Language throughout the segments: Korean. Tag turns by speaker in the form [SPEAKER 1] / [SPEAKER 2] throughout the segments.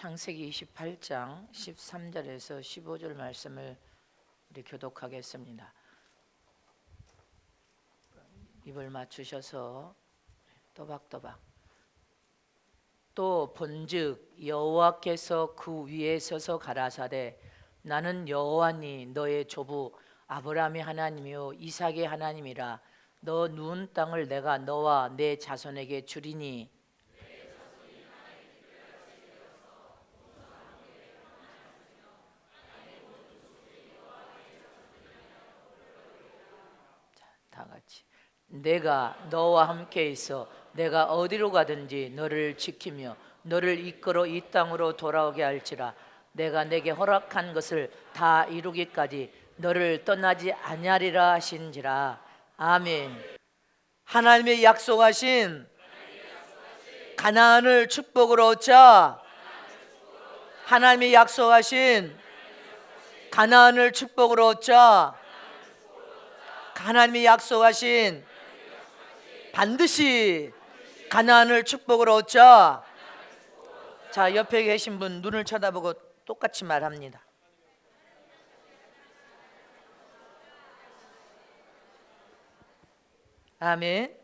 [SPEAKER 1] 창세기 28장 13절에서 15절 말씀을 우리 교독하겠습니다. 입을 맞추셔서 또박또박. 또 본즉 여호와께서 그 위에 서서 가라사대 나는 여호와니 너의 조부 아브라함의 하나님이요 이삭의 하나님이라. 너 누운 땅을 내가 너와 내 자손에게 주리니 다 같이. 내가 너와 함께 있어 내가 어디로 가든지 너를 지키며 너를 이끌어 이 땅으로 돌아오게 할지라. 내가 내게 허락한 것을 다 이루기까지 너를 떠나지 아니하리라 하신지라. 아멘. 하나님의 약속하신 가나안을 축복으로 얻자. 하나님의 약속하신 가나안을 축복으로 얻자. 하나님이 약속하신 반드시 가나안을 축복으로 얻자. 자, 옆에 계신 분 눈을 쳐다보고 똑같이 말합니다. 아멘.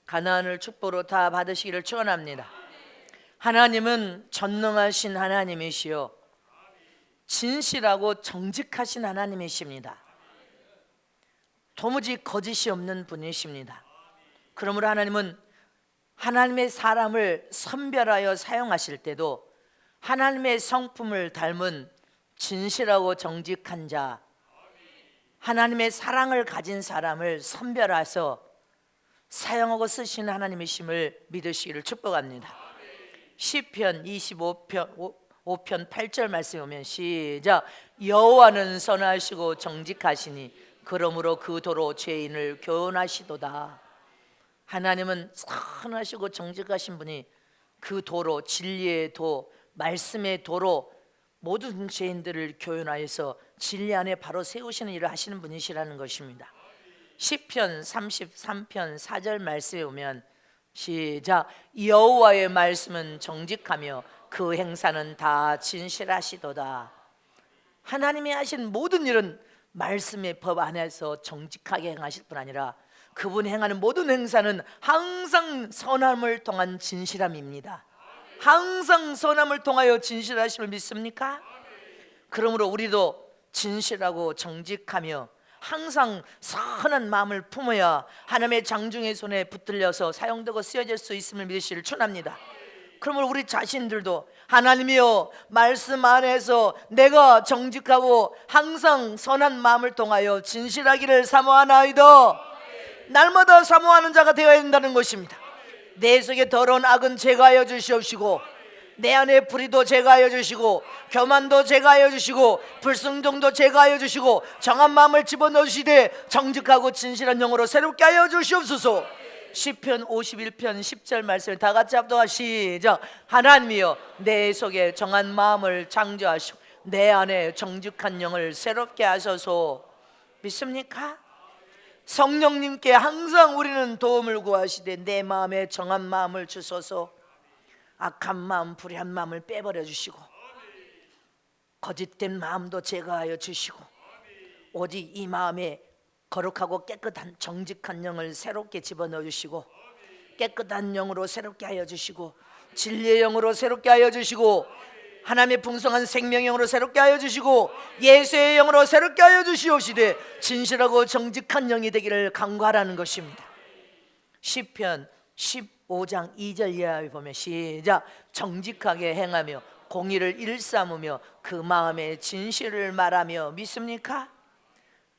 [SPEAKER 1] 가나안을 축복으로 다 받으시기를 축원합니다. 하나님은 전능하신 하나님이시요 진실하고 정직하신 하나님이십니다. 도무지 거짓이 없는 분이십니다. 그러므로 하나님은 하나님의 사람을 선별하여 사용하실 때도 하나님의 성품을 닮은 진실하고 정직한 자, 하나님의 사랑을 가진 사람을 선별해서 사용하고 쓰시는 하나님이심을 믿으시기를 축복합니다. 시편 25편 5편 8절 말씀에 오면 시작. 여호와는 선하시고 정직하시니 그러므로 그 도로 죄인을 교훈하시도다. 하나님은 선하시고 정직하신 분이 그 도로, 진리의 도, 말씀의 도로 모든 죄인들을 교훈하여서 진리 안에 바로 세우시는 일을 하시는 분이시라는 것입니다. 시편 33편 4절 말씀에 오면 시작. 여호와의 말씀은 정직하며 그 행사는 다 진실하시도다. 하나님이 하신 모든 일은 말씀의 법 안에서 정직하게 행하실 뿐 아니라 그분이 행하는 모든 행사는 항상 선함을 통한 진실함입니다. 항상 선함을 통하여 진실하심을 믿습니까? 그러므로 우리도 진실하고 정직하며 항상 선한 마음을 품어야 하나님의 장중의 손에 붙들려서 사용되고 쓰여질 수 있음을 믿으시기를 축원합니다. 그러므로 우리 자신들도 하나님이여 말씀 안에서 내가 정직하고 항상 선한 마음을 통하여 진실하기를 사모하나이다. 날마다 사모하는 자가 되어야 된다는 것입니다. 내 속에 더러운 악은 제거하여 주시옵시고 내 안에 불의도 제거하여 주시고 교만도 제거하여 주시고 불순종도 제거하여 주시고 정한 마음을 집어넣어 주시되 정직하고 진실한 영으로 새롭게 하여 주시옵소서. 시편 51편 10절 말씀을 다 같이 합독하 시작. 하나님이여 내 속에 정한 마음을 창조하시고 내 안에 정직한 영을 새롭게 하소서. 믿습니까? 성령님께 항상 우리는 도움을 구하시되 내 마음에 정한 마음을 주소서. 악한 마음, 불의한 마음을 빼버려 주시고 거짓된 마음도 제거하여 주시고 오직 이 마음에 거룩하고 깨끗한 정직한 영을 새롭게 집어넣어 주시고 깨끗한 영으로 새롭게 하여 주시고 진리의 영으로 새롭게 하여 주시고 하나님의 풍성한 생명의 영으로 새롭게 하여 주시고 예수의 영으로 새롭게 하여 주시옵시되 진실하고 정직한 영이 되기를 간구하라는 것입니다. 시편 15장 2절 이하에 보면 시작. 정직하게 행하며 공의를 일삼으며 그 마음에 진실을 말하며. 믿습니까?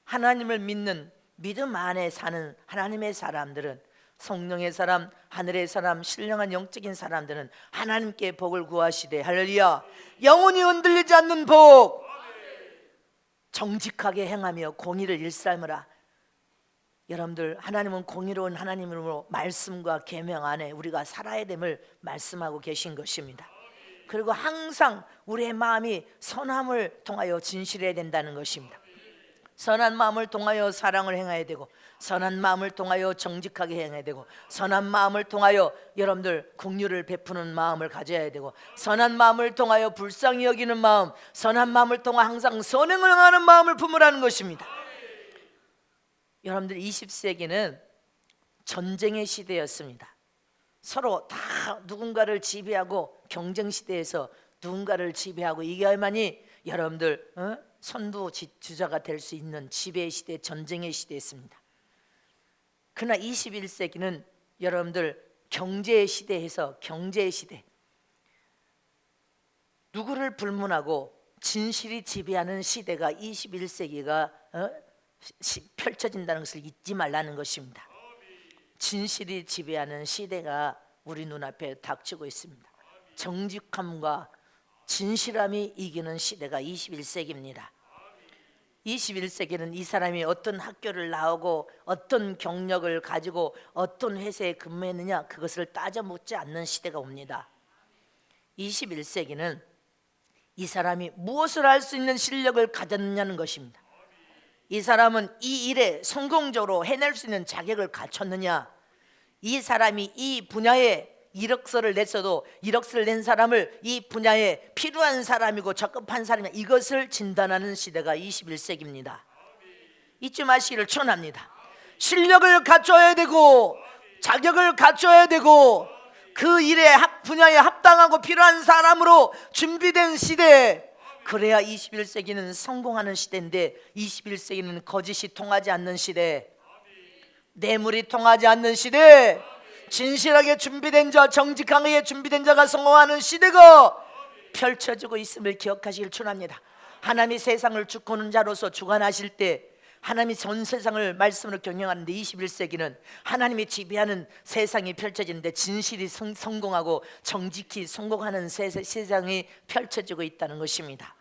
[SPEAKER 1] 하나님을 믿는 믿음 안에 사는 하나님의 사람들은, 성령의 사람, 하늘의 사람, 신령한 영적인 사람들은 하나님께 복을 구하시되 할렐루야 영원히 흔들리지 않는 복, 정직하게 행하며 공의를 일삼으라. 여러분들, 하나님은 공의로운 하나님으로 말씀과 계명 안에 우리가 살아야 됨을 말씀하고 계신 것입니다. 그리고 항상 우리의 마음이 선함을 통하여 진실해야 된다는 것입니다. 선한 마음을 통하여 사랑을 행해야 되고 선한 마음을 통하여 정직하게 행해야 되고, 선한 마음을 통하여 여러분들 긍휼을 베푸는 마음을 가져야 되고, 선한 마음을 통하여 불쌍히 여기는 마음, 선한 마음을 통하 항상 선행을 하는 마음을 품으라는 것입니다. 여러분들 20세기는 전쟁의 시대였습니다. 서로 다 누군가를 지배하고, 경쟁 시대에서 누군가를 지배하고 이겨야만이 여러분들 선두 주자가 될 수 있는 지배의 시대, 전쟁의 시대였습니다. 그러나 21세기는 여러분들 경제의 시대에서, 경제의 시대, 누구를 불문하고 진실이 지배하는 시대가 21세기가 펼쳐진다는 것을 잊지 말라는 것입니다. 진실이 지배하는 시대가 우리 눈앞에 닥치고 있습니다. 정직함과 진실함이 이기는 시대가 21세기입니다. 21세기는 이 사람이 어떤 학교를 나오고 어떤 경력을 가지고 어떤 회사에 근무했느냐, 그것을 따져 묻지 않는 시대가 옵니다. 21세기는 이 사람이 무엇을 할 수 있는 실력을 가졌느냐는 것입니다. 이 사람은 이 일에 성공적으로 해낼 수 있는 자격을 갖췄느냐, 이 사람이 이 분야에 이력서를 냈어도 이력서를 낸 사람을 이 분야에 필요한 사람이고 적합한 사람이냐, 이것을 진단하는 시대가 21세기입니다. 잊지 마시기를 축원합니다. 실력을 갖춰야 되고 자격을 갖춰야 되고 그 일의 분야에 합당하고 필요한 사람으로 준비된 시대, 그래야 21세기는 성공하는 시대인데 21세기는 거짓이 통하지 않는 시대, 뇌물이 통하지 않는 시대, 진실하게 준비된 자, 정직하게 준비된 자가 성공하는 시대가 펼쳐지고 있음을 기억하시길 축원합니다. 하나님이 세상을 주권하는 자로서 주관하실 때 하나님이 전 세상을 말씀으로 경영하는데 21세기는 하나님이 지배하는 세상이 펼쳐지는데 진실이 성공하고 정직히 성공하는 세상이 펼쳐지고 있다는 것입니다.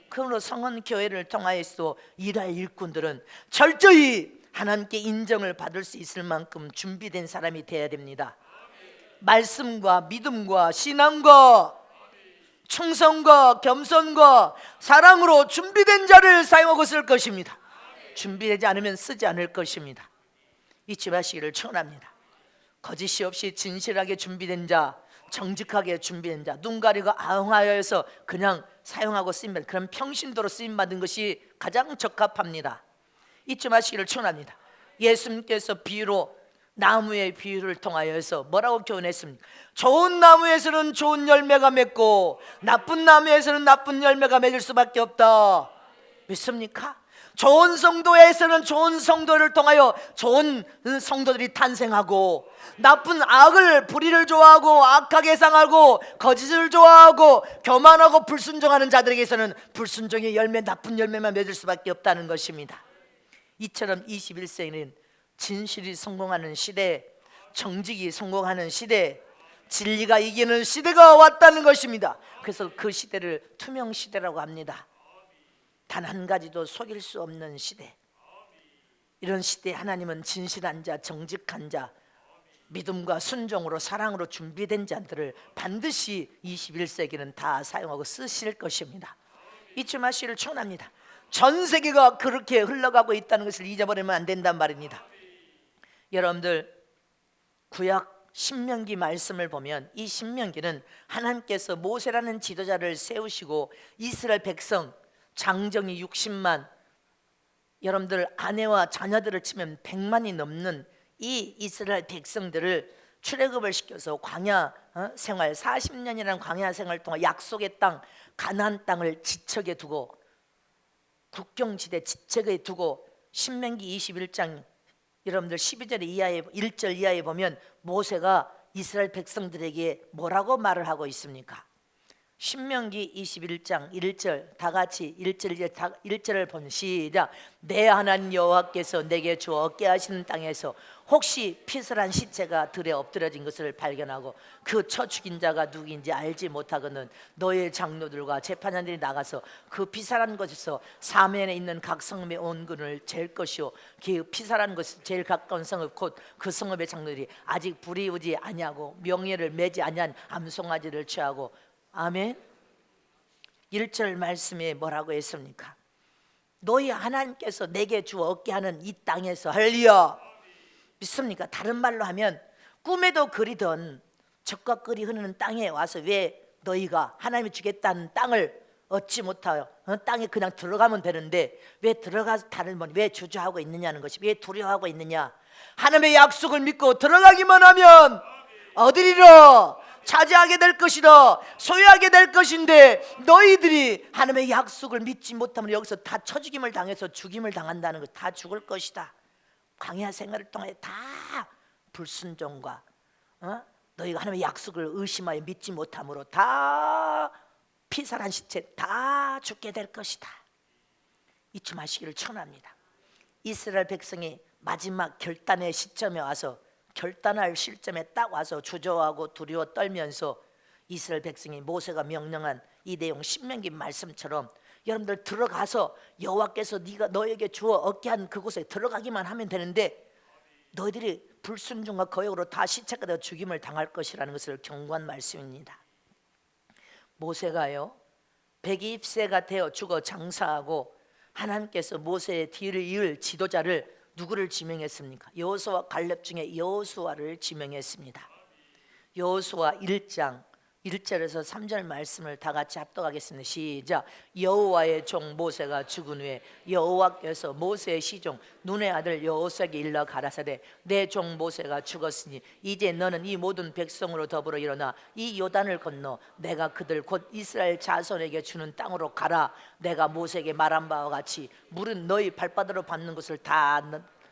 [SPEAKER 1] 그러므로 성원교회를 통하여서 일할 일꾼들은 철저히 하나님께 인정을 받을 수 있을 만큼 준비된 사람이 되어야 됩니다. 말씀과 믿음과 신앙과 충성과 겸손과 사랑으로 준비된 자를 사용하고 쓸 것입니다. 준비되지 않으면 쓰지 않을 것입니다. 잊지 마시기를 축원합니다. 거짓이 없이 진실하게 준비된 자, 정직하게 준비된 자, 눈 가리고 아웅하여서 그냥 사용하고 쓰임, 그런 평신도로 쓰임받은 것이 가장 적합합니다. 잊지 마시기를 축원합니다. 예수님께서 비유로, 나무의 비유를 통하여서 뭐라고 교훈했습니까? 좋은 나무에서는 좋은 열매가 맺고 나쁜 나무에서는 나쁜 열매가 맺을 수밖에 없다. 믿습니까? 좋은 성도에서는 좋은 성도를 통하여 좋은 성도들이 탄생하고, 나쁜 불의를 좋아하고 악하게 상하고 거짓을 좋아하고 교만하고 불순종하는 자들에게서는 불순종의 열매, 나쁜 열매만 맺을 수밖에 없다는 것입니다. 이처럼 21세기는 진실이 성공하는 시대, 정직이 성공하는 시대, 진리가 이기는 시대가 왔다는 것입니다. 그래서 그 시대를 투명 시대라고 합니다. 단 한 가지도 속일 수 없는 시대. 이런 시대에 하나님은 진실한 자, 정직한 자, 믿음과 순종으로 사랑으로 준비된 자들을 반드시 21세기는 다 사용하고 쓰실 것입니다. 잊지 마시기를 축원합니다. 전 세계가 그렇게 흘러가고 있다는 것을 잊어버리면 안 된단 말입니다. 여러분들 구약 신명기 말씀을 보면 이 신명기는 하나님께서 모세라는 지도자를 세우시고 이스라엘 백성 장정이 60만, 여러분들 아내와 자녀들을 치면 100만이 넘는 이 이스라엘 백성들을 출애굽을 시켜서 광야 생활 40년이라는 광야 생활 동안 약속의 땅 가나안 땅을 지척에 두고, 국경지대 지척에 두고, 신명기 21장 여러분들 12절 이하에 1절 이하에 보면 모세가 이스라엘 백성들에게 뭐라고 말을 하고 있습니까? 신명기 21장 1절 다 같이 1절을 보면 시작. 내 하나님 여호와께서 내게 주어 얻게 하시는 땅에서 혹시 피설한 시체가 들에 엎드려진 것을 발견하고 그 쳐 죽인 자가 누구인지 알지 못하거든 너의 장로들과 재판장들이 나가서 그 피살한 곳에서 사면에 있는 각 성읍의 온군을 잴 것이요 그 피살한 곳 제일 가까운 성읍 곧 그 성읍의 장로들이 아직 불이우지 아니하고 명예를 매지 아니한 암송아지를 취하고. 아멘. 1절 말씀에 뭐라고 했습니까? 너희 하나님께서 내게 주어 얻게 하는 이 땅에서. 할렐루야. 믿습니까? 다른 말로 하면 꿈에도 그리던 적과 꿀이 흐르는 땅에 와서 왜 너희가 하나님이 주겠다는 땅을 얻지 못하여 땅에 그냥 들어가면 되는데 왜 들어가서 왜 주저하고 있느냐는 것이, 왜 두려워하고 있느냐. 하나님의 약속을 믿고 들어가기만 하면 얻으리라, 차지하게 될 것이다, 소유하게 될 것인데 너희들이 하나님의 약속을 믿지 못하면 여기서 다 쳐죽임을 당해서 죽임을 당한다는 것, 다 죽을 것이다. 광야 생활을 통해 다 불순종과 너희가 하나님의 약속을 의심하여 믿지 못함으로 다 피살한 시체 다 죽게 될 것이다. 잊지 마시기를 청합니다. 이스라엘 백성이 마지막 결단의 시점에 와서, 결단할 시점에 딱 와서 주저하고 두려워 떨면서 이스라엘 백성이 모세가 명령한 이 내용, 신명기 말씀처럼 여러분들 들어가서 여호와께서 네가 너에게 주어 얻게 한 그곳에 들어가기만 하면 되는데 너희들이 불순종과 거역으로 다 시체가 되어 죽임을 당할 것이라는 것을 경고한 말씀입니다. 모세가요 120세가 되어 죽어 장사하고 하나님께서 모세의 뒤를 이을 지도자를 누구를 지명했습니까? 여호수아 갈렙 중에 여호수아를 지명했습니다. 여호수아 1장 1절에서 3절 말씀을 다 같이 합독하겠습니다. 시작. 여호와의 종 모세가 죽은 후에 여호와께서 모세의 시종 눈의 아들 여호수아에게 일러 가라사대 내 종 모세가 죽었으니 이제 너는 이 모든 백성으로 더불어 일어나 이 요단을 건너 내가 그들 곧 이스라엘 자손에게 주는 땅으로 가라. 내가 모세에게 말한 바와 같이 물은 너희 발바닥으로 밟는 것을 다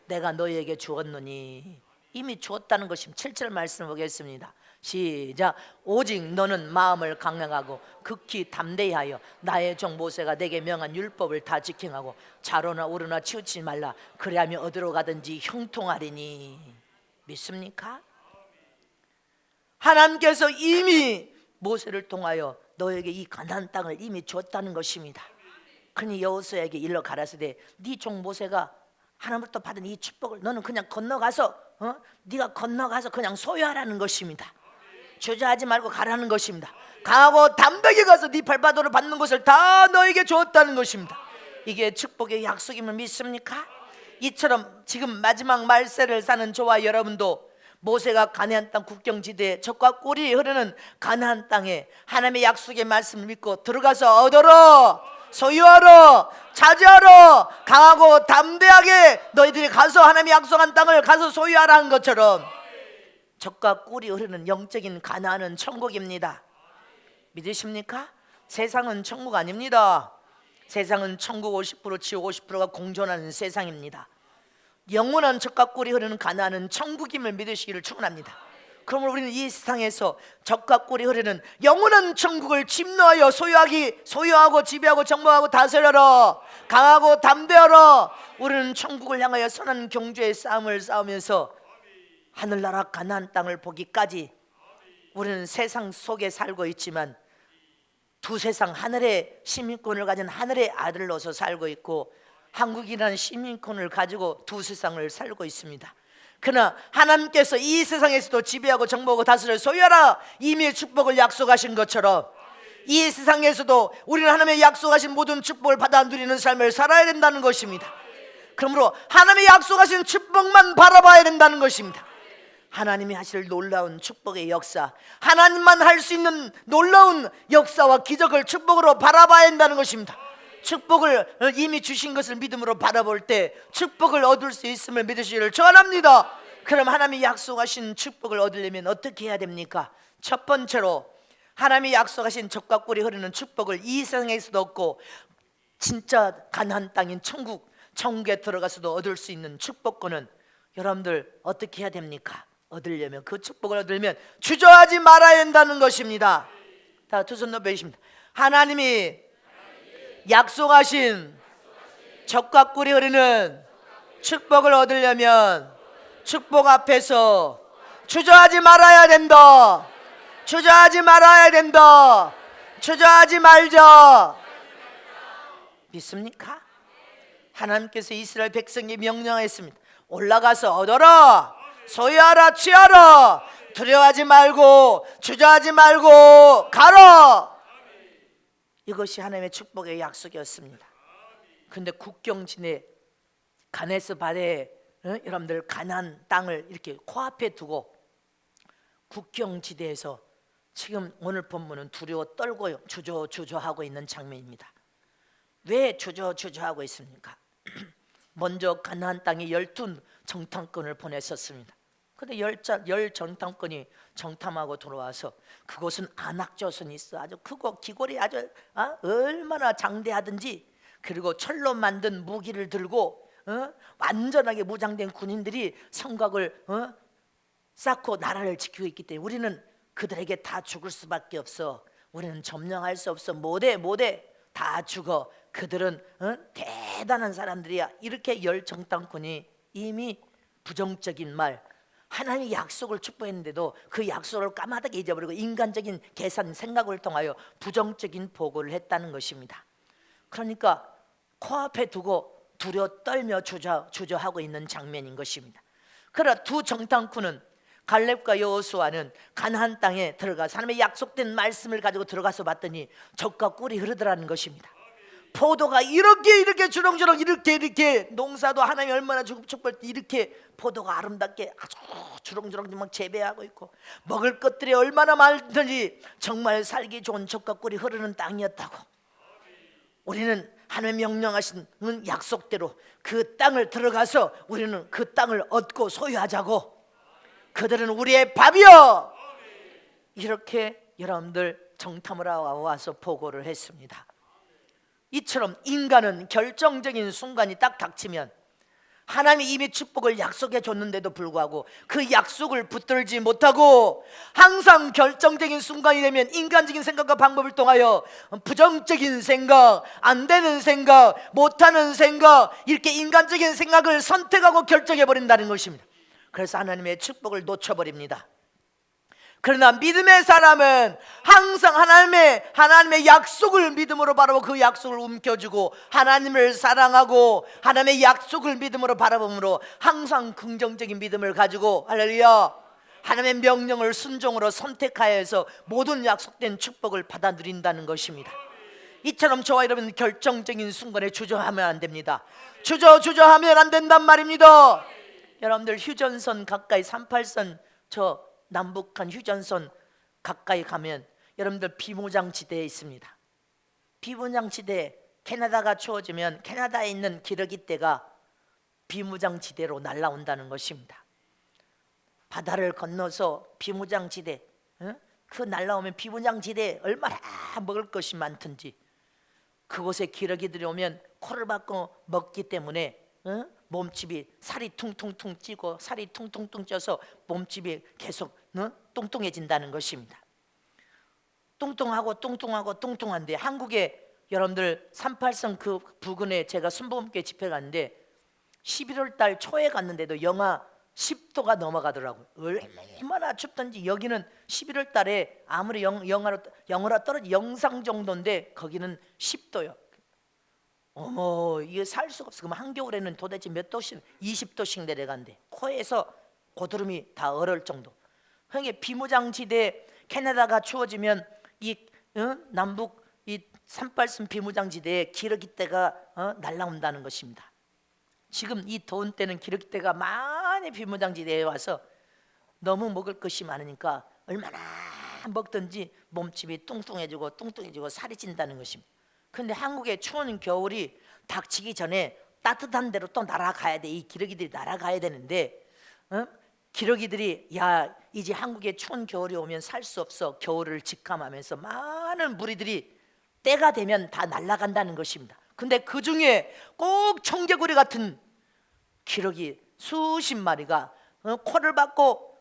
[SPEAKER 1] 내가 너희에게 주었노니. 이미 주었다는 것입니다. 7절 말씀 보겠습니다. 시작. 오직 너는 마음을 강력하고 극히 담대히 하여 나의 종 모세가 내게 명한 율법을 다 지켜하고 좌로나 우로나 치우치지 말라. 그리하면 어디로 가든지 형통하리니. 믿습니까? 하나님께서 이미 모세를 통하여 너에게 이 가나안 땅을 이미 줬다는 것입니다. 그러니 여호수아에게 일러 가라사대 네 종 모세가 하나님부터 받은 이 축복을 너는 그냥 건너가서 네가 건너가서 그냥 소유하라는 것입니다. 주저하지 말고 가라는 것입니다. 강하고 담대하게 가서 네 발바닥으로 받는 것을 다 너에게 주었다는 것입니다. 이게 축복의 약속임을 믿습니까? 이처럼 지금 마지막 말세를 사는 저와 여러분도 모세가 가나안 땅 국경지대에 적과 꿀이 흐르는 가나안 땅에 하나님의 약속의 말씀을 믿고 들어가서 얻어라, 소유하라, 차지하라. 강하고 담대하게 너희들이 가서 하나님이 약속한 땅을 가서 소유하라 한 것처럼 적과 꿀이 흐르는 영적인 가나안은 천국입니다. 믿으십니까? 세상은 천국 아닙니다. 세상은 천국 50% 지옥 50%가 공존하는 세상입니다. 영원한 적과 꿀이 흐르는 가나안은 천국임을 믿으시기를 축원합니다. 그러므로 우리는 이 세상에서 적과 꿀이 흐르는 영원한 천국을 침노하여 소유하고 지배하고 정복하고 다스려라. 강하고 담대하라. 우리는 천국을 향하여 선한 경주의 싸움을 싸우면서 하늘나라 가나안 땅을 보기까지 우리는 세상 속에 살고 있지만 두 세상, 하늘의 시민권을 가진 하늘의 아들로서 살고 있고 한국이라는 시민권을 가지고 두 세상을 살고 있습니다. 그러나 하나님께서 이 세상에서도 지배하고 정복하고 다스려 소유하라 이미 축복을 약속하신 것처럼 이 세상에서도 우리는 하나님의 약속하신 모든 축복을 받아 누리는 삶을 살아야 된다는 것입니다. 그러므로 하나님의 약속하신 축복만 바라봐야 된다는 것입니다. 하나님이 하실 놀라운 축복의 역사, 하나님만 할 수 있는 놀라운 역사와 기적을 축복으로 바라봐야 한다는 것입니다. 축복을 이미 주신 것을 믿음으로 바라볼 때 축복을 얻을 수 있음을 믿으시기를 축원합니다. 그럼 하나님이 약속하신 축복을 얻으려면 어떻게 해야 됩니까? 첫 번째로 하나님이 약속하신 적과 꿀이 흐르는 축복을 이 세상에서도 얻고 진짜 가나안 땅인 천국에 들어가서도 얻을 수 있는 축복권은 여러분들 어떻게 해야 됩니까? 얻으려면, 그 축복을 얻으려면 주저하지 말아야 한다는 것입니다. 다 두 손 높여주십니다. 하나님이 약속하신 적과 꿀이 흐르는 축복을 얻으려면 축복 앞에서 주저하지 말아야 된다. 주저하지 말아야 된다. 주저하지 말자. 믿습니까? 하나님께서 이스라엘 백성에게 명령했습니다. 올라가서 얻어라, 소유하라, 취하라. 두려워하지 말고 주저하지 말고 가라. 이것이 하나님의 축복의 약속이었습니다. 근데 국경지대 가네스 바레에 여러분들 가나안 땅을 이렇게 코앞에 두고 국경지대에서 지금 오늘 본문은 두려워 떨고 주저주저하고 있는 장면입니다. 왜 주저주저하고 있습니까? 먼저 가나안 땅에 12 정탐꾼을 보냈었습니다. 근데 10 정탐꾼이 정탐하고 돌아와서 그곳은 안악조선이 있어 아주 크고 기골이 아주 얼마나 장대하든지, 그리고 철로 만든 무기를 들고 완전하게 무장된 군인들이 성곽을 쌓고 나라를 지키고 있기 때문에 우리는 그들에게 다 죽을 수밖에 없어. 우리는 점령할 수 없어. 못해 다 죽어. 그들은 대단한 사람들이야. 이렇게 10 정탐꾼이 이미 부정적인 말, 하나님의 약속을 축복했는데도 그 약속을 까마득히 잊어버리고 인간적인 계산 생각을 통하여 부정적인 보고를 했다는 것입니다. 그러니까 코앞에 두고 두려워 떨며 주저하고 있는 장면인 것입니다. 그러나 두 정탐꾼은, 갈렙과 여호수아는 가나안 땅에 들어가서 하나님의 약속된 말씀을 가지고 들어가서 봤더니 젖과 꿀이 흐르더라는 것입니다. 포도가 이렇게 주렁주렁 이렇게 농사도 하나님이 얼마나 축복할 때 이렇게 포도가 아름답게 아주 주렁주렁 막 재배하고 있고 먹을 것들이 얼마나 많든지 정말 살기 좋은 젖과 꿀이 흐르는 땅이었다고. 우리는 하나님 명령하신 약속대로 그 땅을 들어가서 우리는 그 땅을 얻고 소유하자고. 그들은 우리의 밥이여. 이렇게 여러분들 정탐을 하고 와서 보고를 했습니다. 이처럼 인간은 결정적인 순간이 딱 닥치면 하나님이 이미 축복을 약속해 줬는데도 불구하고 그 약속을 붙들지 못하고 항상 결정적인 순간이 되면 인간적인 생각과 방법을 통하여 부정적인 생각, 안 되는 생각, 못하는 생각, 이렇게 인간적인 생각을 선택하고 결정해 버린다는 것입니다. 그래서 하나님의 축복을 놓쳐버립니다. 그러나 믿음의 사람은 항상 하나님의 약속을 믿음으로 바라보고 그 약속을 움켜쥐고 하나님을 사랑하고 하나님의 약속을 믿음으로 바라봄으로 항상 긍정적인 믿음을 가지고 할렐루야 하나님의 명령을 순종으로 선택하여서 모든 약속된 축복을 받아 누린다는 것입니다. 이처럼 저와 여러분 결정적인 순간에 주저하면 안 됩니다. 주저하면 안 된단 말입니다. 여러분들 휴전선 가까이 38선 저 남북한 휴전선 가까이 가면 여러분들 비무장지대에 있습니다. 비무장지대, 캐나다가 추워지면 캐나다에 있는 기러기떼가 비무장지대로 날아온다는 것입니다. 바다를 건너서 비무장지대, 그 날아오면 비무장지대에 얼마나 먹을 것이 많든지 그곳에 기러기들이 오면 코를 박고 먹기 때문에 몸집이 살이 퉁퉁퉁 찌고 살이 퉁퉁퉁 쪄서 몸집이 계속 뚱뚱해진다는 것입니다. 뚱뚱한데 한국에 여러분들 38선 그 부근에 제가 순복음교회 집회 갔는데 11월 달 초에 갔는데도 영하 10도가 넘어가더라고요. 얼마나 춥던지. 여기는 11월 달에 아무리 영하로 떨어지 영상 정도인데 거기는 10도요. 어머, 이게 살 수가 없어. 그럼 한겨울에는 도대체 몇 도씩 20도씩 내려간대. 코에서 고드름이 다 얼을 정도. 그러니까 비무장지대 캐나다가 추워지면 이 남북 이 38선 비무장지대에 기러기떼가 날아온다는 것입니다. 지금 이 더운 때는 기러기떼가 많이 비무장지대에 와서 너무 먹을 것이 많으니까 얼마나 먹든지 몸집이 뚱뚱해지고 살이 찐다는 것입니다. 근데 한국의 추운 겨울이 닥치기 전에 따뜻한 데로 또 날아가야 돼. 이 기러기들이 날아가야 되는데 기러기들이 야 이제 한국에 추운 겨울이 오면 살 수 없어. 겨울을 직감하면서 많은 무리들이 때가 되면 다 날아간다는 것입니다. 근데 그 중에 꼭 청개구리 같은 기러기 수십 마리가 코를 박고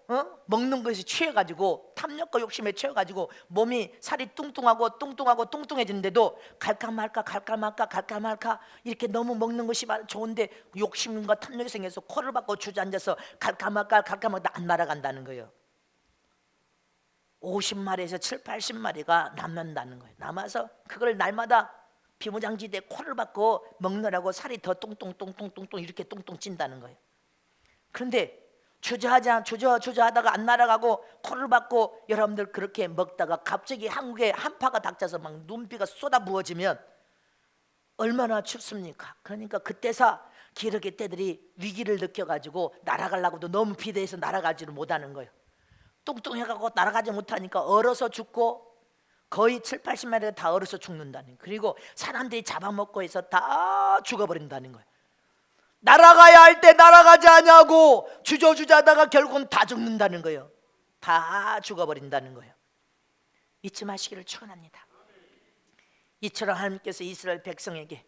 [SPEAKER 1] 먹는 것이 취해가지고 탐욕과 욕심에 취해가지고 몸이 살이 뚱뚱해지는데도 갈까 말까 이렇게 너무 먹는 것이 좋은데 욕심과 탐욕이 생겨서 코를 박고 주저앉아서 갈까 말까 안 날아간다는 거예요. 50마리에서 7, 80마리가 남는다는 거예요. 남아서 그걸 날마다 비무장지대 코를 박고 먹느라고 살이 더 뚱뚱 이렇게 뚱뚱 찐다는 거예요. 그런데 주저하다가 안 날아가고 코를 박고 여러분들 그렇게 먹다가 갑자기 한국에 한파가 닥쳐서 막 눈비가 쏟아 부어지면 얼마나 춥습니까? 그러니까 그때서 기러기 떼들이 위기를 느껴가지고 날아가려고도 너무 비대해서 날아가지를 못하는 거예요. 뚱뚱해가고 날아가지 못하니까 얼어서 죽고 거의 7, 80마리가 다 얼어서 죽는다는 거예요. 그리고 사람들이 잡아먹고 해서 다 죽어버린다는 거예요. 날아가야 할 때 날아가지 않냐고 주저주저하다가 결국은 다 죽는다는 거예요. 다 죽어버린다는 거예요. 잊지 마시기를 축원합니다. 이처럼 하나님께서 이스라엘 백성에게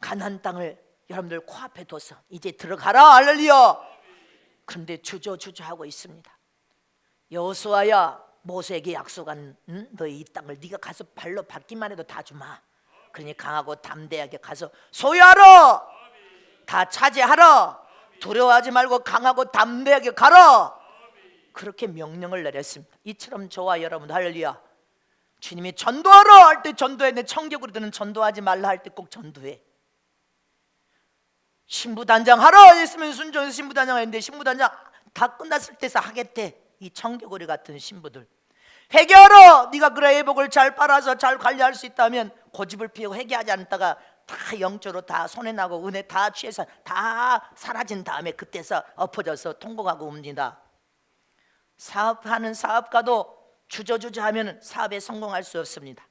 [SPEAKER 1] 가나안 땅을 여러분들 코앞에 둬서 이제 들어가라 할렐루야. 그런데 주저주저하고 있습니다. 여호수아야, 모세에게 약속한 너희 이 땅을 네가 가서 발로 밟기만 해도 다 주마. 그러니 강하고 담대하게 가서 소유하라. 다 차지하라. 두려워하지 말고 강하고 담대하게 가라. 그렇게 명령을 내렸습니다. 이처럼 저와 여러분 할렐루야, 주님이 전도하라 할 때 전도해. 내 청격으로 드는 전도하지 말라 할 때 꼭 전도해. 신부단장하라 했으면 순종해서 신부단장 했는데 신부단장 다 끝났을 때서 하겠대. 이 청개구리 같은 신부들 회개하라. 네가 그래 회복을 잘 빨아서 잘 관리할 수 있다면 고집을 피우고 회개하지 않다가 다 영적으로 다 손해나고 은혜 다 취해서 다 사라진 다음에 그때서 엎어져서 통곡하고 웁니다. 사업하는 사업가도 주저주저하면 사업에 성공할 수 없습니다.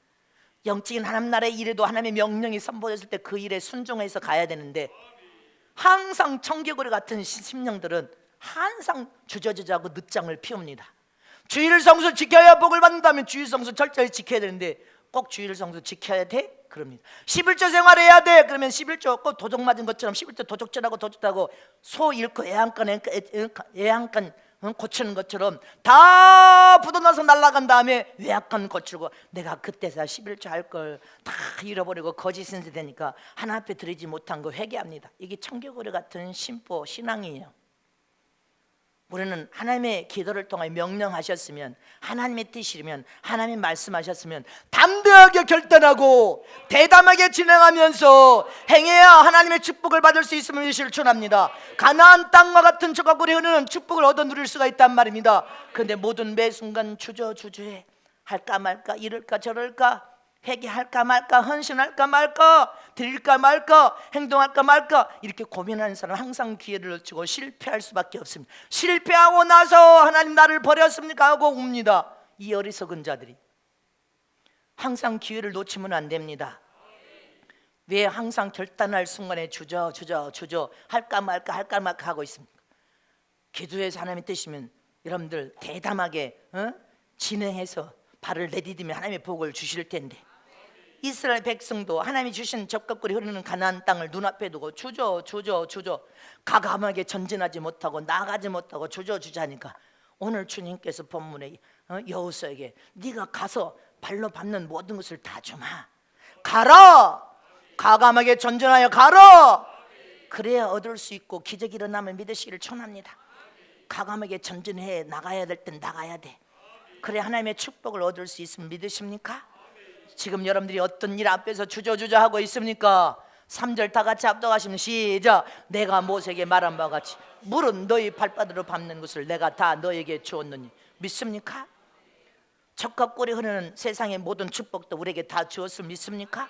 [SPEAKER 1] 영적인 하나님 나라의 일에도 하나님의 명령이 선포됐을 때 그 일에 순종해서 가야 되는데 항상 청개구리 같은 심령들은 항상 주저주저하고 늦장을 피웁니다. 주일 성수 지켜야 복을 받는다면 주일 성수 철저히 지켜야 되는데 꼭 주일 성수 지켜야 돼? 그럽니다. 11조 생활해야 돼. 그러면 11조 꼭 도적 맞은 것처럼 11조 도적질하고 도둑하고 소 잃고 애양간 고치는 것처럼 다 부도나서 날아간 다음에 외양간 고치고 내가 그때서 11조 할 걸 다 잃어버리고 거짓 신세 되니까 하나 앞에 드리지 못한 거 회개합니다. 이게 청개구리 같은 심보 신앙이에요. 우리는 하나님의 기도를 통해 명령하셨으면 하나님의 뜻이면 하나님이 말씀하셨으면 담대하게 결단하고 대담하게 진행하면서 행해야 하나님의 축복을 받을 수 있음을 실천합니다. 가나안 땅과 같은 저가구리 흐르는 축복을 얻어 누릴 수가 있단 말입니다. 그런데 모든 매 순간 주저주저해. 할까 말까, 이럴까 저럴까, 회개할까 말까, 헌신할까 말까, 드릴까 말까, 행동할까 말까 이렇게 고민하는 사람은 항상 기회를 놓치고 실패할 수밖에 없습니다. 실패하고 나서 하나님 나를 버렸습니까 하고 웁니다. 이 어리석은 자들이 항상 기회를 놓치면 안 됩니다. 왜 항상 결단할 순간에 주저 할까 말까 하고 있습니까? 기도해서 하나님의 뜻이면 여러분들 대담하게 진행해서 발을 내디디면 하나님의 복을 주실 텐데 이스라엘 백성도 하나님이 주신 적각골이 흐르는 가나안 땅을 눈앞에 두고 주저 가감하게 전진하지 못하고 나가지 못하고 주저하니까 오늘 주님께서 본문에 여호수아에게 네가 가서 발로 밟는 모든 것을 다 주마. 가라. 가감하게 전진하여 가라. 그래야 얻을 수 있고 기적이 일어나면 믿으시기를 축원합니다. 가감하게 전진해 나가야 될 땐 나가야 돼. 그래 하나님의 축복을 얻을 수 있으면 믿으십니까? 지금 여러분들이 어떤 일 앞에서 주저하고 있습니까? 3절 다 같이 합독하시면 시작. 내가 모세에게 말한 바와 같이 물은 너희 발바닥으로 밟는 것을 내가 다 너에게 주었느니 믿습니까? 젖과 꿀이 흐르는 세상의 모든 축복도 우리에게 다 주었을 믿습니까?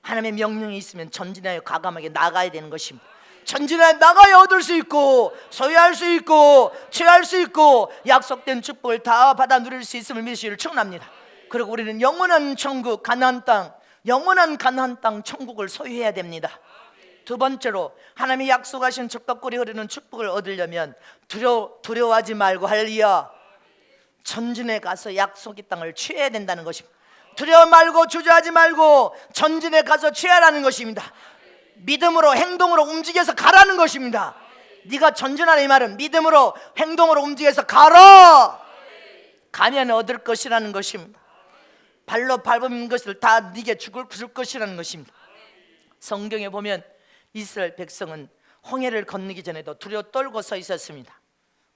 [SPEAKER 1] 하나님의 명령이 있으면 전진하여 과감하게 나가야 되는 것입니다. 전진하여 나가야 얻을 수 있고 소유할 수 있고 취할 수 있고 약속된 축복을 다 받아 누릴 수 있음을 믿으시기를 축원합니다. 그리고 우리는 영원한 천국 가나안 땅, 영원한 가나안 땅 천국을 소유해야 됩니다. 두 번째로 하나님이 약속하신 젖과 꿀이 흐르는 축복을 얻으려면 두려워하지 말고 할렐루야 전진해 가서 약속의 땅을 취해야 된다는 것입니다. 두려워 말고 주저하지 말고 전진해 가서 취하라는 것입니다. 믿음으로 행동으로 움직여서 가라는 것입니다. 네가 전진하는 이 말은 믿음으로 행동으로 움직여서 가라. 가면 얻을 것이라는 것입니다. 발로 밟은 것을 다 네게 줄 것이라는 것입니다. 성경에 보면 이스라엘 백성은 홍해를 건너기 전에도 두려워 떨고 서 있었습니다.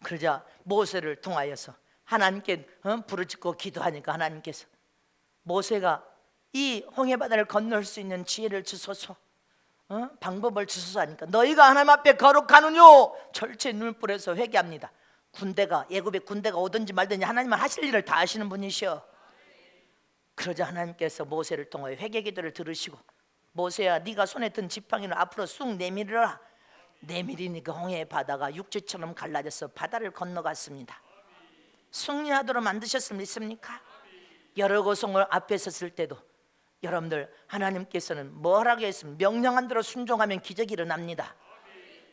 [SPEAKER 1] 그러자 모세를 통하여서 하나님께 부르짖고 기도하니까 하나님께서 모세가 이 홍해바다를 건널 수 있는 지혜를 주소서 방법을 주소서 하니까 너희가 하나님 앞에 거룩하느뇨 절제 눈물에서 회개합니다. 군대가 애굽의 군대가 오든지 말든지 하나님은 하실 일을 다 하시는 분이시여. 그러자 하나님께서 모세를 통하여 회개 기도를 들으시고 모세야, 네가 손에 든 지팡이를 앞으로 쑥 내밀어라. 내밀이니까 홍해의 바다가 육지처럼 갈라져서 바다를 건너갔습니다. 승리하도록 만드셨으면 믿습니까? 여러 고성을 앞에 섰을 때도 여러분들, 하나님께서는 뭐라고 했으면 명령한 대로 순종하면 기적이 일어납니다.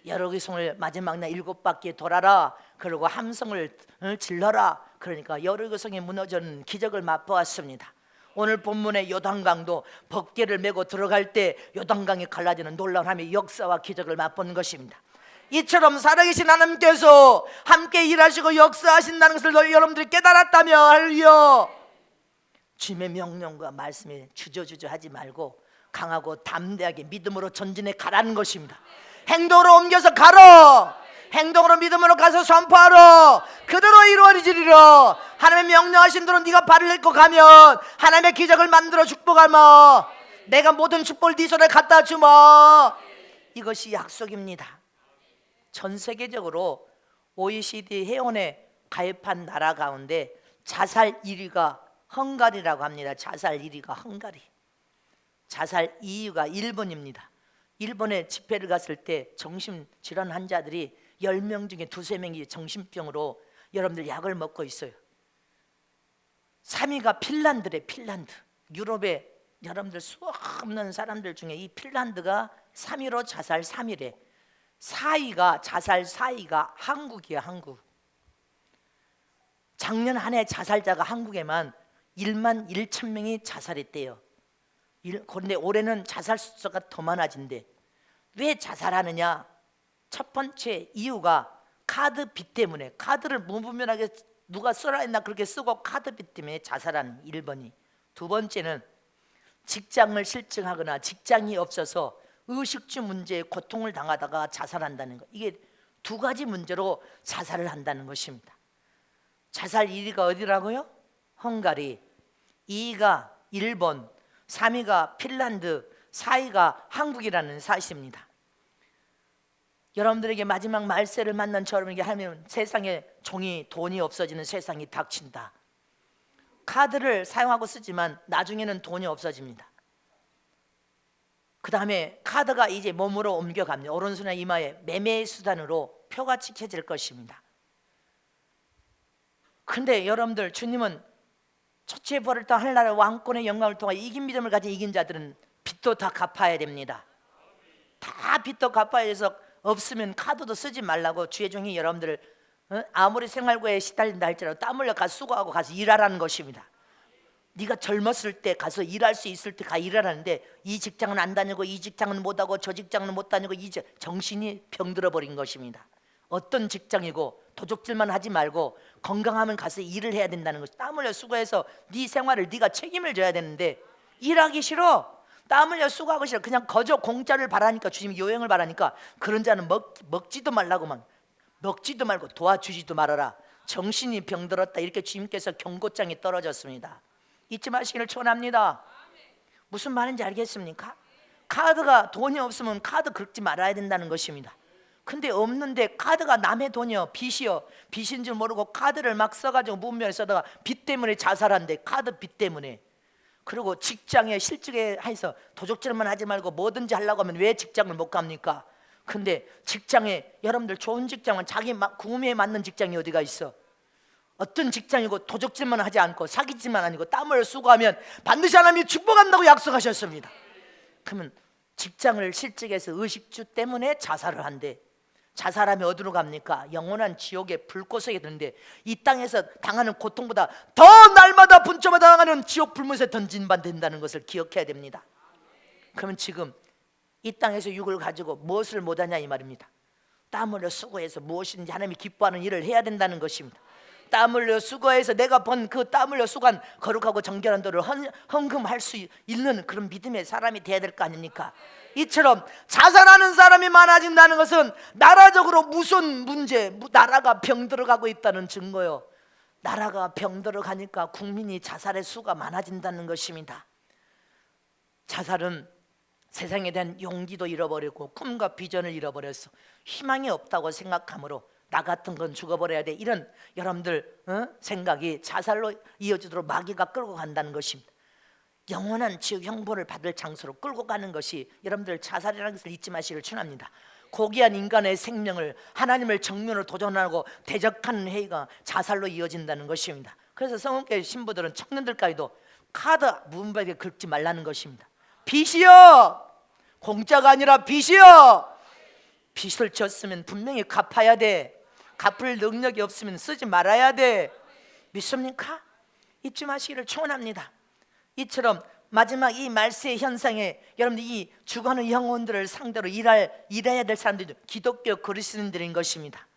[SPEAKER 1] 여러 고성을 마지막 날 7바퀴 돌아라, 그리고 함성을 질러라. 그러니까 여러 고성이 무너지는 기적을 맛보았습니다. 오늘 본문의 요단강도 법궤를 메고 들어갈 때 요단강이 갈라지는 놀라운 하나님의 역사와 기적을 맛본 것입니다. 이처럼 살아계신 하나님께서 함께 일하시고 역사하신다는 것을 여러분들이 깨달았다면, 할렐루야, 주님의 명령과 말씀에 주저주저 하지 말고 강하고 담대하게 믿음으로 전진해 가라는 것입니다. 행동으로 옮겨서 가라. 행동으로 믿음으로 가서 선포하라. 그대로 이루어지리라. 하나님의 명령하신 대로 네가 발을 딛고 가면 하나님의 기적을 만들어 축복하마. 내가 모든 축복을 네 손에 갖다 주마. 이것이 약속입니다. 전 세계적으로 OECD 회원에 가입한 나라 가운데 자살 1위가 헝가리라고 합니다. 자살 1위가 헝가리, 자살 2위가 일본입니다. 일본에 집회를 갔을 때 정신질환 환자들이 10명 중에 2~3명이 정신병으로 여러분들 약을 먹고 있어요. 3위가 핀란드래. 핀란드. 유럽에 여러분들 수없는 없는 사람들 중에 이 핀란드가 3위로 자살 3위래. 4위가 자살 4위가 한국이야. 한국. 작년 한 해 자살자가 한국에만 1만 1천 명이 자살했대요. 그런데 올해는 자살 수가 더 많아진대. 왜 자살하느냐? 첫 번째 이유가 카드빚 때문에. 카드를 무분별하게 누가 써라 했나 그렇게 쓰고 카드빚 때문에 자살하는 1번이. 두 번째는 직장을 실증하거나 직장이 없어서 의식주 문제에 고통을 당하다가 자살한다는 것. 이게 두 가지 문제로 자살을 한다는 것입니다. 자살 1위가 어디라고요? 헝가리, 2위가 일본, 3위가 핀란드, 4위가 한국이라는 사실입니다. 여러분들에게 마지막 말세를 만난 저에게 하면 세상에 종이 돈이 없어지는 세상이 닥친다. 카드를 사용하고 쓰지만 나중에는 돈이 없어집니다. 그 다음에 카드가 이제 몸으로 옮겨갑니다. 오른손이나 이마에 매매의 수단으로 표가 찍혀질 것입니다. 근데 여러분들, 주님은 초치의 벌을 통한 하늘나라 왕권의 영광을 통해 이긴 믿음을 가진 이긴 자들은 빚도 다 갚아야 됩니다. 다 빚도 갚아야 해서 없으면 카드도 쓰지 말라고 주의 종이 여러분들 아무리 생활고에 시달린다 할지라도 땀 흘려 가서 수고하고 가서 일하라는 것입니다. 네가 젊었을 때 가서 일할 수 있을 때 가 일하라는데 이 직장은 안 다니고 이 직장은 못하고 저 직장은 못 다니고 정신이 병들어 버린 것입니다. 어떤 직장이고 도적질만 하지 말고 건강하면 가서 일을 해야 된다는 것. 땀 흘려 수고해서 네 생활을 네가 책임을 져야 되는데 일하기 싫어. 땀 흘려 수고하고 싫어. 그냥 거저 공짜를 바라니까, 주님이 요행을 바라니까 그런 자는 먹지도 말라고만, 먹지도 말고 도와주지도 말아라. 정신이 병들었다. 이렇게 주님께서 경고장이 떨어졌습니다. 잊지 마시기를 축원합니다. 무슨 말인지 알겠습니까? 카드가 돈이 없으면 카드 긁지 말아야 된다는 것입니다. 근데 없는데 카드가 남의 돈이요, 빚이요, 빚인 줄 모르고 카드를 막 써가지고 무분별히 써다가 빚 때문에 자살한대. 카드 빚 때문에. 그리고 직장에 실직에 해서 도적질만 하지 말고 뭐든지 하려고 하면 왜 직장을 못 갑니까? 근데 직장에 여러분들 좋은 직장은 자기 구미에 맞는 직장이 어디가 있어? 어떤 직장이고 도적질만 하지 않고 사기질만 아니고 땀을 수고하면 반드시 하나님이 축복한다고 약속하셨습니다. 그러면 직장을 실직해서 의식주 때문에 자살을 한대. 자살하면 어디로 갑니까? 영원한 지옥의 불꽃에 드는데 이 땅에서 당하는 고통보다 더 날마다 분초마다 당하는 지옥 불못에 던진바 된다는 것을 기억해야 됩니다. 그러면 지금 이 땅에서 육을 가지고 무엇을 못하냐 이 말입니다. 땀 흘려 수고해서 무엇인지 하나님이 기뻐하는 일을 해야 된다는 것입니다. 땀 흘려 수고해서 내가 번 그 땀 흘려 수고한 거룩하고 정결한 도를 헌금할 수 있는 그런 믿음의 사람이 돼야 될 거 아닙니까? 이처럼 자살하는 사람이 많아진다는 것은 나라적으로 무슨 문제, 나라가 병들어가고 있다는 증거요. 나라가 병들어가니까 국민이 자살의 수가 많아진다는 것입니다. 자살은 세상에 대한 용기도 잃어버리고 꿈과 비전을 잃어버려서 희망이 없다고 생각하므로 나 같은 건 죽어버려야 돼, 이런 여러분들 생각이 자살로 이어지도록 마귀가 끌고 간다는 것입니다. 영원한 지옥 형벌을 받을 장소로 끌고 가는 것이 여러분들 자살이라는 것을 잊지 마시기를 축원합니다. 고귀한 인간의 생명을 하나님을 정면으로 도전하고 대적하는 행위가 자살로 이어진다는 것입니다. 그래서 성원교회 신부들은 청년들까지도 카드 문밖에 긁지 말라는 것입니다. 빚이요, 공짜가 아니라 빚이요. 빚을 졌으면 분명히 갚아야 돼. 갚을 능력이 없으면 쓰지 말아야 돼. 믿습니까? 잊지 마시기를 축원합니다. 이처럼 마지막 이 말세의 현상에 여러분들 이 죽어가는 영혼들을 상대로 일해야 될 사람들이 기독교 그리스도인들인 것입니다.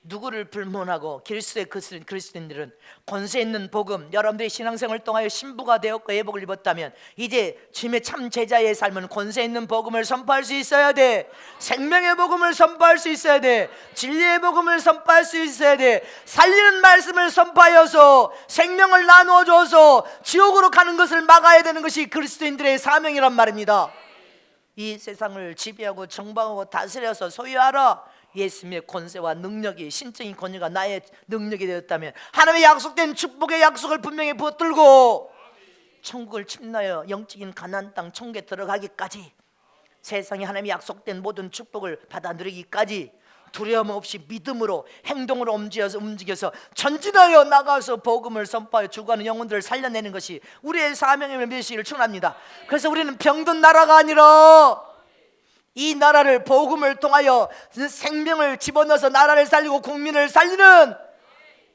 [SPEAKER 1] 누구를 불문하고 그리스도의 그리스도인들은 권세 있는 복음, 여러분들이 신앙생활을 통하여 신부가 되었고 예복을 입었다면 이제 주님의 참 제자의 삶은 권세 있는 복음을 선포할 수 있어야 돼. 생명의 복음을 선포할 수 있어야 돼. 진리의 복음을 선포할 수 있어야 돼. 살리는 말씀을 선포하여서 생명을 나누어줘서 지옥으로 가는 것을 막아야 되는 것이 그리스도인들의 사명이란 말입니다. 이 세상을 지배하고 정방하고 다스려서 소유하라. 예수님의 권세와 능력이, 신적인 권위가 나의 능력이 되었다면 하나님의 약속된 축복의 약속을 분명히 붙들고 천국을 침노하여 영적인 가나안 땅 천국에 들어가기까지, 세상에 하나님의 약속된 모든 축복을 받아 누리기까지 두려움 없이 믿음으로 행동으로 움직여서 전진하여 나가서 복음을 선포하여 죽어가는 영혼들을 살려내는 것이 우리의 사명임을 믿으시기를 축원합니다. 그래서 우리는 병든 나라가 아니라 이 나라를 복음을 통하여 생명을 집어넣어서 나라를 살리고 국민을 살리는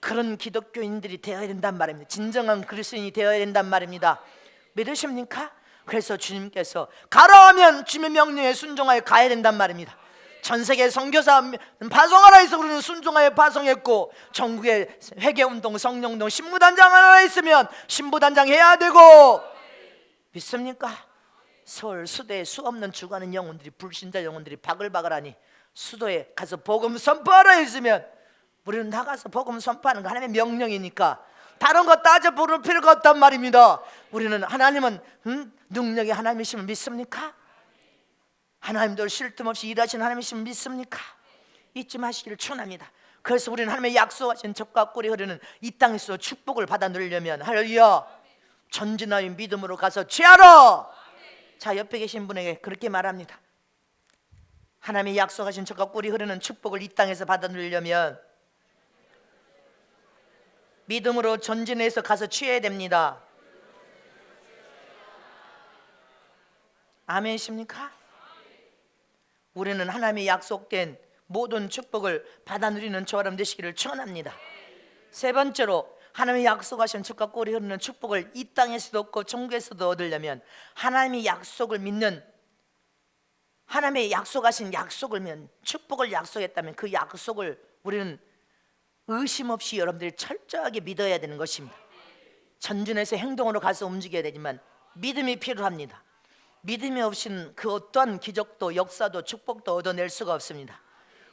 [SPEAKER 1] 그런 기독교인들이 되어야 된단 말입니다. 진정한 그리스도인이 되어야 된단 말입니다. 믿으십니까? 그래서 주님께서 가라 하면 주님의 명령에 순종하여 가야 된단 말입니다. 전 세계 선교사 파송하라 해서 우리는 순종하여 파송했고, 전국에 회개운동, 성령운동, 신부단장 하나 있으면 신부단장 해야 되고, 믿습니까? 서울 수도에 수 없는 죽어가는 영혼들이, 불신자 영혼들이 바글바글하니 수도에 가서 복음 선포하라 했으면 우리는 나가서 복음 선포하는 거 하나님의 명령이니까 다른 거 따져 부를 필요가 없단 말입니다. 우리는 하나님은 능력이 하나님이심을 믿습니까? 하나님도 쉴 틈 없이 일하시는 하나님이심을 믿습니까? 잊지 마시기를 축원합니다. 그래서 우리는 하나님의 약속하신 젖과 꿀이 흐르는 이 땅에서 축복을 받아 누리려면 할렐루야, 전진하여 믿음으로 가서 취하라. 자, 옆에 계신 분에게 그렇게 말합니다. 하나님의 약속하신 젖과 꿀이 흐르는 축복을 이 땅에서 받아 누리려면 믿음으로 전진해서 가서 취해야 됩니다. 아멘이십니까? 우리는 하나님의 약속된 모든 축복을 받아 누리는 저처럼 되시기를 축원합니다. 세 번째로, 하나님의 약속하신 젖과 꿀이 흐르는 축복을 이 땅에서도 얻고 천국에서도 얻으려면 하나님의 약속을 믿는, 하나님의 약속하신 약속을 믿는, 축복을 약속했다면 그 약속을 우리는 의심 없이 여러분들이 철저하게 믿어야 되는 것입니다. 전진해서 행동으로 가서 움직여야 되지만 믿음이 필요합니다. 믿음이 없이는 그 어떠한 기적도 역사도 축복도 얻어낼 수가 없습니다.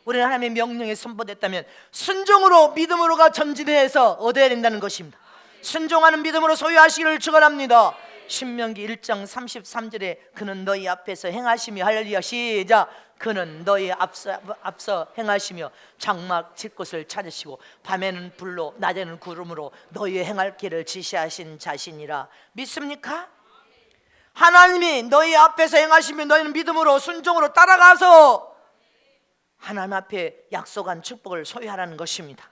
[SPEAKER 1] 우리는 하나님의 명령에 선포됐다면 순종으로 믿음으로가 전진해서 얻어야 된다는 것입니다. 순종하는 믿음으로 소유하시기를 축원합니다. 신명기 1장 33절에 그는 너희 앞에서 행하시며, 할렐루야 시작, 그는 너희 앞서 행하시며 장막 질 곳을 찾으시고 밤에는 불로 낮에는 구름으로 너희 행할 길을 지시하신 자신이라. 믿습니까? 하나님이 너희 앞에서 행하시며 너희는 믿음으로 순종으로 따라가서 하나님 앞에 약속한 축복을 소유하라는 것입니다.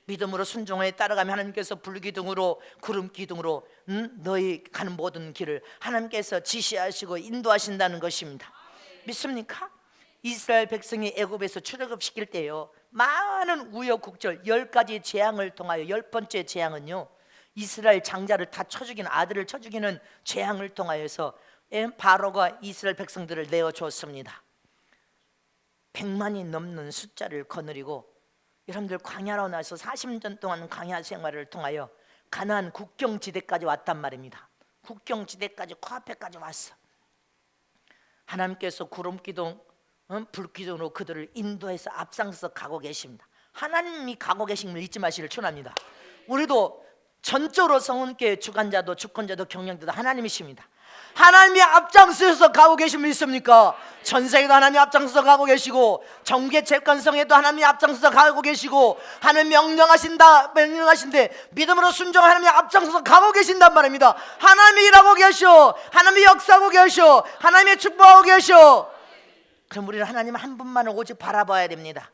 [SPEAKER 1] 믿음으로 순종하여 따라가면 하나님께서 불기둥으로 구름기둥으로 너희 가는 모든 길을 하나님께서 지시하시고 인도하신다는 것입니다. 믿습니까? 이스라엘 백성이 애굽에서 출애굽시킬 때요, 많은 우여곡절 10가지 재앙을 통하여, 10번째 재앙은요, 이스라엘 장자를 다 쳐 죽이는, 아들을 쳐 죽이는 재앙을 통하여서 바로가 이스라엘 백성들을 내어주었습니다. 100만이 넘는 숫자를 거느리고 여러분들 광야로 나서 40년 동안 광야 생활을 통하여 가나안 국경지대까지 왔단 말입니다. 국경지대까지 코앞에까지 왔어. 하나님께서 구름기둥, 불기둥으로 그들을 인도해서 앞장서 가고 계십니다. 하나님이 가고 계신 걸 잊지 마시기를 축원합니다. 우리도 전적으로 성은교회 주관자도 주권자도 경영자도 하나님이십니다. 하나님이 앞장서서 가고 계신 분 있습니까? 전세에도 하나님이 앞장서서 가고 계시고, 정계 채권성에도 하나님이 앞장서서 가고 계시고, 하나님 명령하신데 믿음으로 순종 하나님이 앞장서서 가고 계신단 말입니다. 하나님이 일하고 계셔, 하나님이 역사하고 계셔, 하나님이 축복하고 계셔. 그럼 우리는 하나님 한 분만을 오직 바라봐야 됩니다.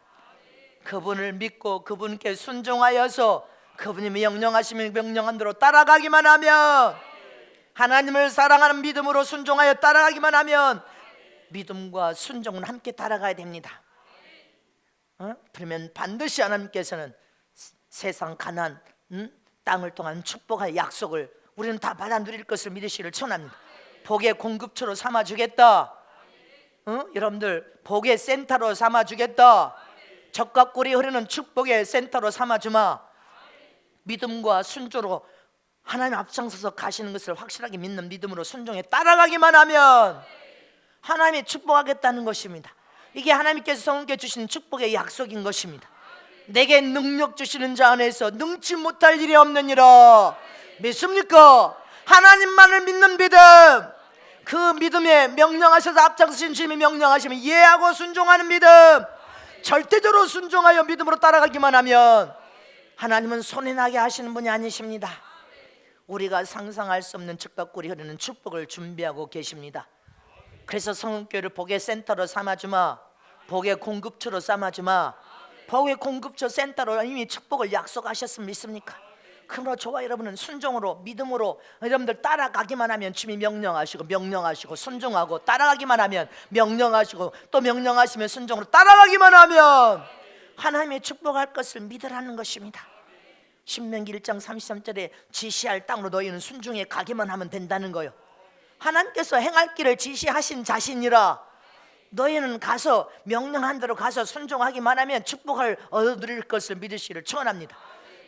[SPEAKER 1] 그분을 믿고 그분께 순종하여서 그분이 명령하시면 명령한 대로 따라가기만 하면, 하나님을 사랑하는 믿음으로 순종하여 따라가기만 하면 믿음과 순종은 함께 따라가야 됩니다. 그러면 반드시 하나님께서는 세상 가난, 땅을 통한 축복의 약속을 우리는 다 받아 누릴 것을 믿으시기를 축원합니다. 복의 공급처로 삼아주겠다. 여러분들 복의 센터로 삼아주겠다. 적과 꿀이 흐르는 축복의 센터로 삼아주마. 믿음과 순조로 하나님 앞장서서 가시는 것을 확실하게 믿는 믿음으로 순종에 따라가기만 하면 하나님이 축복하겠다는 것입니다. 이게 하나님께서 성령께 주신 축복의 약속인 것입니다. 내게 능력 주시는 자 안에서 능치 못할 일이 없느니라. 믿습니까? 하나님만을 믿는 믿음, 그 믿음에 명령하셔서 앞장서신 주님이 명령하시면 이해하고 순종하는 믿음, 절대적으로 순종하여 믿음으로 따라가기만 하면 하나님은 손해나게 하시는 분이 아니십니다. 우리가 상상할 수 없는 즉과 꿀이 흐르는 축복을 준비하고 계십니다. 그래서 성은교회를 복의 센터로 삼아주마, 복의 공급처로 삼아주마. 복의 공급처 센터로 이미 축복을 약속하셨으면 믿습니까? 그러므로 저와 여러분은 순종으로 믿음으로 여러분들 따라가기만 하면 주님이 명령하시고 순종하고, 따라가기만 하면 명령하시고 또 명령하시면 순종으로 따라가기만 하면 하나님의 축복할 것을 믿으라는 것입니다. 신명기 1장 33절에 지시할 땅으로 너희는 순종해 가기만 하면 된다는 거요. 하나님께서 행할 길을 지시하신 자신이라 너희는 가서 명령한 대로 가서 순종하기만 하면 축복을 얻어 누릴 것을 믿으시기를 축원합니다.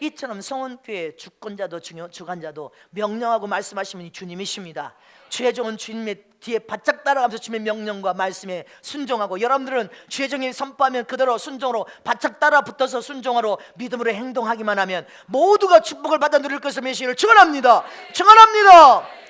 [SPEAKER 1] 이처럼 성원교회 주권자도 주관자도 명령하고 말씀하시면 주님이십니다. 주의 종은 주님의 뒤에 바짝 따라가면서 주님의 명령과 말씀에 순종하고, 여러분들은 주의 종이 선포하면 그대로 순종으로 바짝 따라 붙어서 순종하러 믿음으로 행동하기만 하면 모두가 축복을 받아 누릴 것을 믿으시기를 축원합니다. 축원합니다.